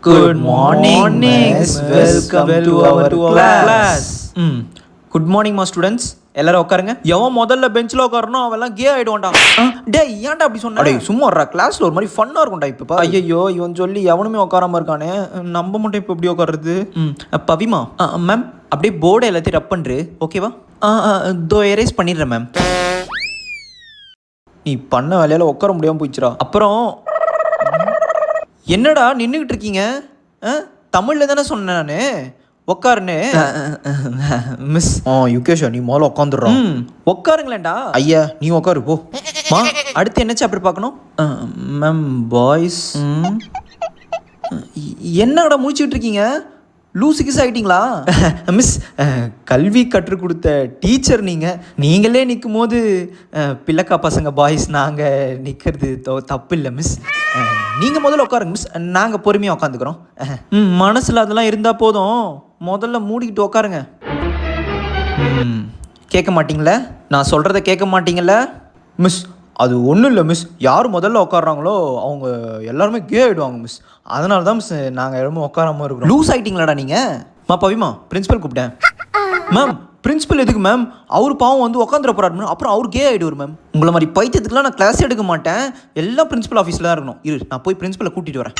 Good morning, miss. Welcome to our class. Good morning மா students. எல்லாரும் உட்காருங்க. எவன் முதல்ல பெஞ்சில் உட்காரணும் அவெல்லாம் கே ஆகிடுவான்டா. டே ஏன்டா அப்படி சொன்னா? டே சும்மா வர்றா, கிளாஸில் ஒரு மாதிரி ஃபன்னாக இருக்கும்டா. இப்போ ஐயோ இவன் சொல்லி எவனுமே உட்காராம இருக்கானே, நம்ம மட்டும் இப்போ எப்படி உட்காருறது? பவிமா மேம் அப்படியே போர்டை எல்லாத்தையும் ரப் பண்ணுறு, ஓகேவா? தோ எரேஸ் பண்ணிடுறேன் மேம். நீ பண்ண வேலையால் உட்கார முடியாமல் போயிடுச்சுடா. அப்புறம் என்னடா நின்றுக்கிட்டு இருக்கீங்க? தமிழில் தானே சொன்னேன் நான் உட்காருன்னு. மிஸ் யுகேஷா நீ முதல்ல உட்காந்துடுறோம். உட்காருங்களேன்டா. ஐயா நீ உட்காரு போ. மா அடுத்து என்ன சாப்டர் பார்க்கணும்? Ma'am boys. என்னடா முடிச்சுக்கிட்டு இருக்கீங்க? லூசு கிஸ் ஆகிட்டீங்களா? மிஸ் கல்வி கற்றுக் கொடுத்த டீச்சர் நீங்களே நிற்கும் போது பிள்ளைக்கா பசங்க பாய்ஸ் நாங்கள் நிற்கிறது தப்பு இல்லை மிஸ். நீங்கள் முதல்ல உட்காருங்க மிஸ், நாங்கள் பொறுமையாக உட்காந்துக்கிறோம். மனசில் அதெல்லாம் இருந்தால் போதும், முதல்ல மூடிக்கிட்டு உட்காருங்க. கேட்க மாட்டிங்களே, நான் சொல்கிறத கேட்க மாட்டிங்களே மிஸ்? அது ஒன்றும் இல்லை மிஸ், யார் முதல்ல உட்காடுறாங்களோ அவங்க எல்லாருமே கே ஆகிடுவாங்க மிஸ். அதனால தான் மிஸ் நாங்கள் எல்லாருமே உட்காராம இருக்கிறோம். லூஸ் ஆகிட்டீங்களாடா நீங்கள்? பவிமா பிரின்ஸிபல் கூப்பிட்டேன். மேம் பிரின்ஸிபல் எதுக்கு மேம்? அவர் பாவம் வந்து உட்காந்துட போகிறாரு மேம், அப்புறம் அவர் கே ஆகிடுவார் மேம். உங்களை மாதிரி பைத்தியத்துக்குலாம் நான் கிளாஸ் எடுக்க மாட்டேன், எல்லாம் பிரின்ஸிபல் ஆஃபீஸில் தான் இருக்கணும். நான் போய் பிரின்ஸிபலை கூட்டிகிட்டு வரேன்.